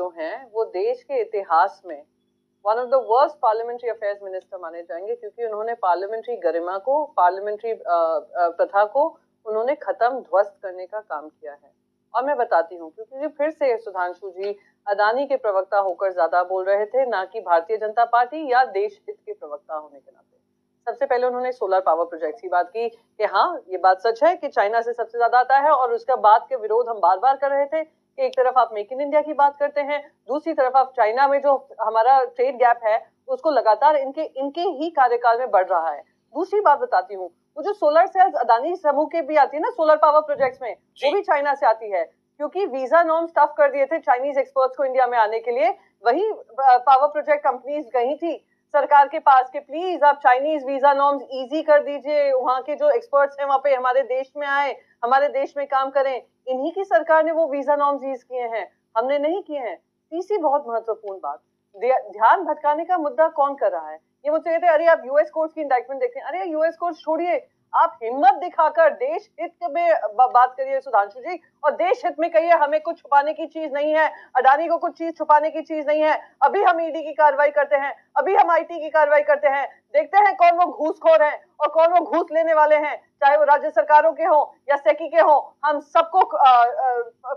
जो हैं वो देश के इतिहास में one of the worst parliamentary affairs minister माने जाएंगे, क्योंकि उन्होंने पार्लियामेंट्री गरिमा को, पार्लियामेंट्री प्रथा को उन्होंने खत्म, ध्वस्त करने का काम किया है। और मैं बताती हूँ, क्योंकि फिर से सुधांशु जी अदानी के प्रवक्ता होकर ज्यादा बोल रहे थे, ना कि भारतीय जनता पार्टी या देश हित के प्रवक्ता होने के नाते। सबसे पहले उन्होंने सोलर पावर प्रोजेक्ट की बात की कि हाँ, ये बात सच है कि चाइना से सबसे ज्यादा आता है, और उसका बात के विरोध हम बार बार कर रहे थे कि एक तरफ आप मेक इन इंडिया की बात करते हैं, दूसरी तरफ आप चाइना में जो हमारा ट्रेड गैप है उसको लगातार इनके ही कार्यकाल में बढ़ रहा है। दूसरी बात बताती हूँ, वो जो सोलर सेल्स अदानी समूह के भी आती है ना सोलर पावर प्रोजेक्ट्स में, वो भी चाइना से आती है, क्योंकि वीजा नॉर्म्स टफ कर दिए थे चाइनीज एक्सपर्ट्स को इंडिया में आने के लिए। वही पावर प्रोजेक्ट कंपनीज गई थी सरकार के पास कि प्लीज आप चाइनीज वीजा नॉर्म्स इजी कर दीजिए, वहां के जो एक्सपर्ट्स हैं वहां पे हमारे देश में आए, हमारे देश में काम करें। इन्हीं की सरकार ने वो वीजा नॉर्म्स ईज किए हैं, हमने नहीं किए हैं। तीसरी बहुत महत्वपूर्ण बात, ध्यान भटकाने का मुद्दा कौन कर रहा है? ये मुझसे कहते हैं अरे आप यूएस कोर्ट की इंडाइटमेंट देखें। अरे यूएस कोर्ट छोड़िए, आप हिम्मत दिखाकर देश हित में बात करिए सुधांशु जी, और देश हित में कहिए हमें कुछ छुपाने की चीज नहीं है, अडानी को कुछ चीज छुपाने की चीज नहीं है। अभी हम ईडी की कार्रवाई करते हैं, अभी हम आईटी की कार्रवाई करते हैं, देखते हैं कौन वो घूसखोर हैं और कौन वो घूस लेने वाले हैं, चाहे वो राज्य सरकारों के हों या सेकी के हों, हम सबको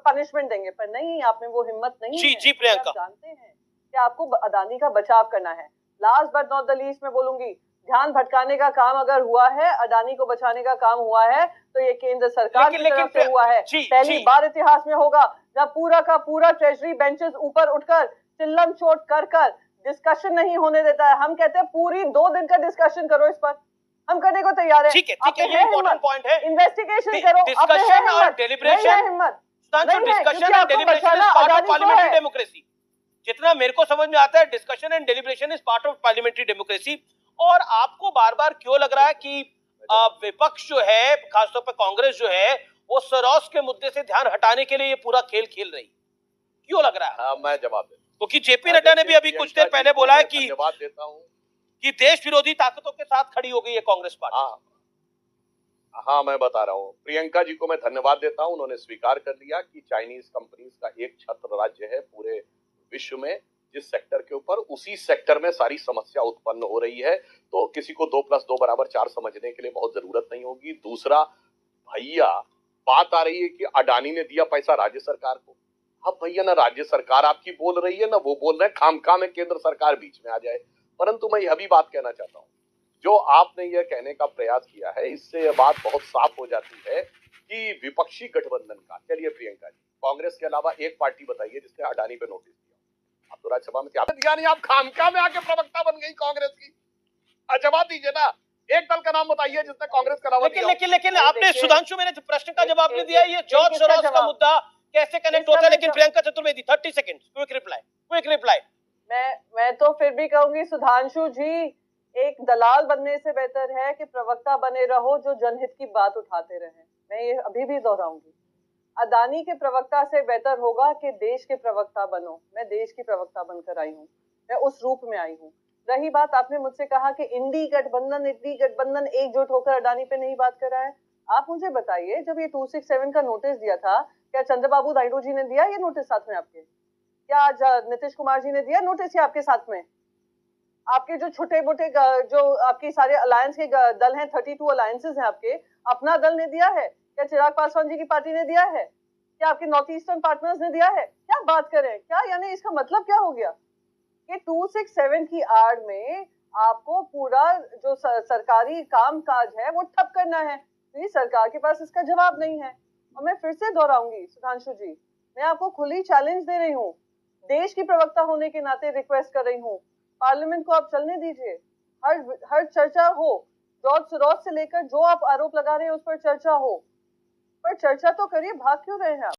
पनिशमेंट देंगे। पर नहीं, आप में वो हिम्मत नहीं है। जी प्रियंका, जानते हैं कि आपको अदानी का बचाव करना है। Last but not the least मैं बोलूंगी, ध्यान भटकाने का काम अगर हुआ है, अडानी को बचाने का काम हुआ है, तो ये केंद्र सरकार की तरफ से हुआ है। पहली बार इतिहास में होगा जब पूरा का पूरा ट्रेजरी बेंचेस ऊपर उठकर चिल्लम चोट कर डिस्कशन नहीं होने देता है। हम कहते हैं पूरी 2 दिन का डिस्कशन करो इस पर, हम करने को तैयार है। ठीक है, ये इंपॉर्टेंट पॉइंट है। इन्वेस्टिगेशन करो, डिस्कशन और डेलिब्रेशन, हिम्मत discussion and deliberation is part of parliamentary democracy. जितना मेरे को समझ में आता है, discussion and deliberation is part of parliamentary democracy. और आपको बार बार क्यों लग रहा है कि विपक्ष जो है, खासतौर पर कांग्रेस जो है, वो सरोस के मुद्दे से ध्यान हटाने के लिए ये पूरा खेल खेल रही, क्यों लग रहा है? हाँ, मैं जवाब देता हूं। क्योंकि जेपी नड्डा ने भी अभी कुछ देर पहले बोला है कि जवाब देता हूं कि देश विरोधी ताकतों के साथ खड़ी हो गई है कांग्रेस पार्टी। हाँ, मैं बता रहा हूँ। प्रियंका जी को मैं धन्यवाद देता हूँ, उन्होंने स्वीकार कर लिया कि चाइनीज कंपनीज का एक छत्र राज्य है पूरे विश्व में, जिस सेक्टर के ऊपर उसी सेक्टर में सारी समस्या उत्पन्न हो रही है। तो किसी को 2 + 2 = 4 समझने के लिए बहुत जरूरत नहीं होगी। दूसरा, भैया बात आ रही है कि अडानी ने दिया पैसा राज्य सरकार को। अब भैया ना राज्य सरकार आपकी बोल रही है ना वो बोल रहे हैं, खामखा में केंद्र सरकार बीच में आ जाए। परंतु मैं यह भी बात कहना चाहता हूँ, जो आपने यह कहने का प्रयास किया है, इससे यह बात बहुत साफ हो जाती है कि विपक्षी गठबंधन का, चलिए प्रियंका जी, कांग्रेस के अलावा एक पार्टी बताइए जिसने अडानी पे नोटिस दिया। आप तो राज्यसभा में यानी आप खामखा में आके प्रवक्ता बन गई कांग्रेस की। जवाब दीजिए ना, एक दल का नाम बताइए जिसने कांग्रेस का नाम दिया। लेकिन आपने, सुधांशु, मेरे प्रश्न का जवाब नहीं दिया। ये जॉर्ज सोरोस का मुद्दा कैसे कनेक्ट होता है? लेकिन Priyanka Chaturvedi, 30 second, quick reply. मैं तो फिर भी कहूंगी सुधांशु जी, एक दलाल बनने से बेहतर है कि प्रवक्ता बने रहो जो जनहित की बात उठाते रहे। मैं ये अभी भी दोहराऊंगी, अदानी के प्रवक्ता से बेहतर होगा कि देश के प्रवक्ता बनो। मैं देश की प्रवक्ता बनकर आई हूँ, मैं उस रूप में आई हूँ। रही बात, आपने मुझसे कहा कि इंडी गठबंधन एकजुट होकर अडानी पे नहीं बात कर रहा है। आप मुझे बताइए, जब ये 267 का नोटिस दिया था, क्या चंद्रबाबू नायडू जी ने दिया ये नोटिस साथ में आपके? क्या आज नीतीश कुमार जी ने दिया नोटिस ये आपके साथ में? आपके जो छोटे मोटे जो आपके सारे अलायंस के दल हैं, 32 अलायंसेस हैं आपके, अपना दल ने दिया है? क्या चिराग पासवान जी की पार्टी ने दिया है? क्या आपके नॉर्थ ईस्टर्न पार्टनर्स ने दिया है? क्या बात करें, क्या यानी इसका मतलब क्या हो गया कि 267 की आड़ में आपको पूरा जो सरकारी काम काज है वो ठप करना है? तो सरकार के पास इसका जवाब नहीं है। और मैं फिर से दोहराऊंगी सुधांशु जी, मैं आपको खुली चैलेंज दे रही हूँ, देश की प्रवक्ता होने के नाते रिक्वेस्ट कर रही हूँ, पार्लियामेंट को आप चलने दीजिए, हर चर्चा हो, जॉर्ज सोरोस से लेकर जो आप आरोप लगा रहे हैं उस पर चर्चा हो, पर चर्चा तो करिए, भाग क्यों रहे हैं आप?